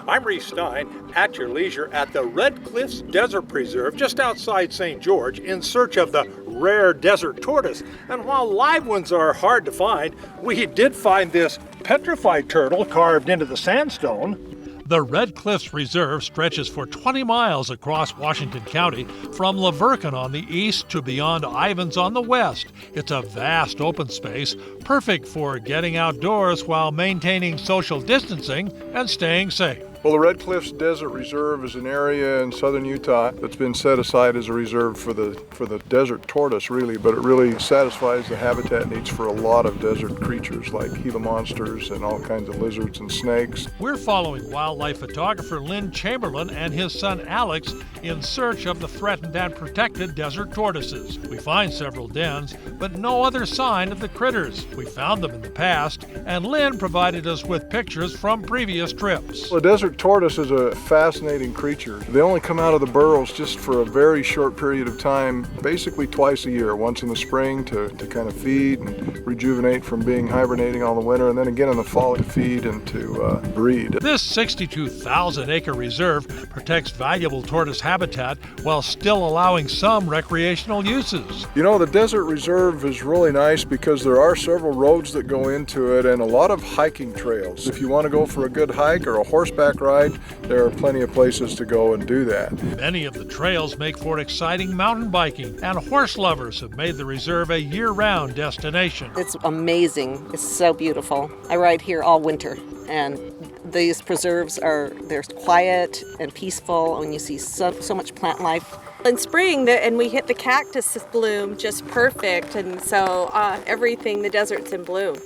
I'm Reece Stein, at your leisure at the Red Cliffs Desert Preserve just outside St. George in search of the rare desert tortoise. And while live ones are hard to find, we did find this petrified turtle carved into the sandstone. The Red Cliffs Reserve stretches for 20 miles across Washington County, from La Verkin on the east to beyond Ivins on the west. It's a vast open space, perfect for getting outdoors while maintaining social distancing and staying safe. Well, the Red Cliffs Desert Reserve is an area in southern Utah that's been set aside as a reserve for the desert tortoise, really, but it really satisfies the habitat needs for a lot of desert creatures like Gila monsters and all kinds of lizards and snakes. We're following wildlife photographer Lynn Chamberlain and his son Alex in search of the threatened and protected desert tortoises. We find several dens, but no other sign of the critters. We found them in the past, and Lynn provided us with pictures from previous trips. The desert tortoise is a fascinating creature. They only come out of the burrows just for a very short period of time, basically twice a year, once in the spring to kind of feed and rejuvenate from being hibernating all the winter, and then again in the fall to feed and to breed. This 62,000-acre reserve protects valuable tortoise habitat while still allowing some recreational uses. You know, the desert reserve is really nice because there are several roads that go into it and a lot of hiking trails. If you want to go for a good hike or a horseback ride, there are plenty of places to go and do that. Many of the trails make for exciting mountain biking, and horse lovers have made the reserve a year-round destination. It's amazing. It's so beautiful. I ride here all winter, and these preserves they're quiet and peaceful, and you see so much plant life. In spring, and we hit the cactus bloom just perfect, and so everything, the desert's in bloom,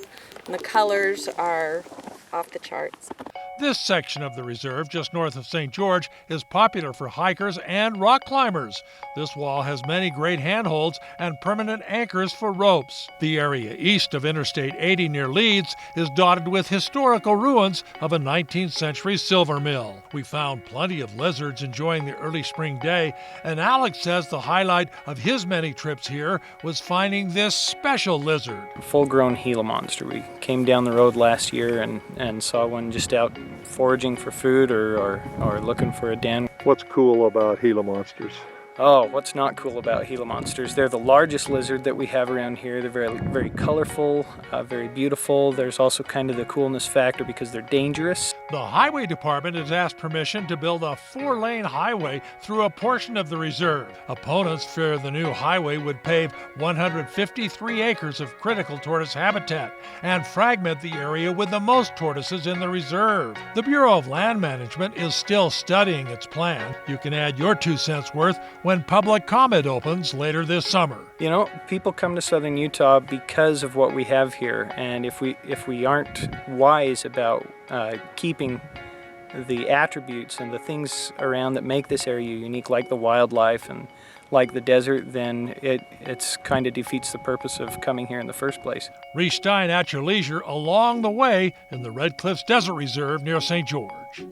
and the colors are off the charts. This section of the reserve, just north of St. George, is popular for hikers and rock climbers. This wall has many great handholds and permanent anchors for ropes. The area east of Interstate 80 near Leeds is dotted with historical ruins of a 19th century silver mill. We found plenty of lizards enjoying the early spring day, and Alex says the highlight of his many trips here was finding this special lizard. Full-grown Gila monster. We came down the road last year and saw one just out foraging for food or looking for a den. What's cool about Gila monsters? Oh, what's not cool about Gila monsters? They're the largest lizard that we have around here. They're very, very colorful, very beautiful. There's also kind of the coolness factor because they're dangerous. The Highway Department has asked permission to build a 4-lane highway through a portion of the reserve. Opponents fear the new highway would pave 153 acres of critical tortoise habitat and fragment the area with the most tortoises in the reserve. The Bureau of Land Management is still studying its plan. You can add your 2 cents worth when public comment opens later this summer. You know, people come to southern Utah because of what we have here, and if we aren't wise about keeping the attributes and the things around that make this area unique, like the wildlife and like the desert, then it's kind of defeats the purpose of coming here in the first place. Reece Stein, at your leisure, along the way in the Red Cliffs Desert Reserve near St. George.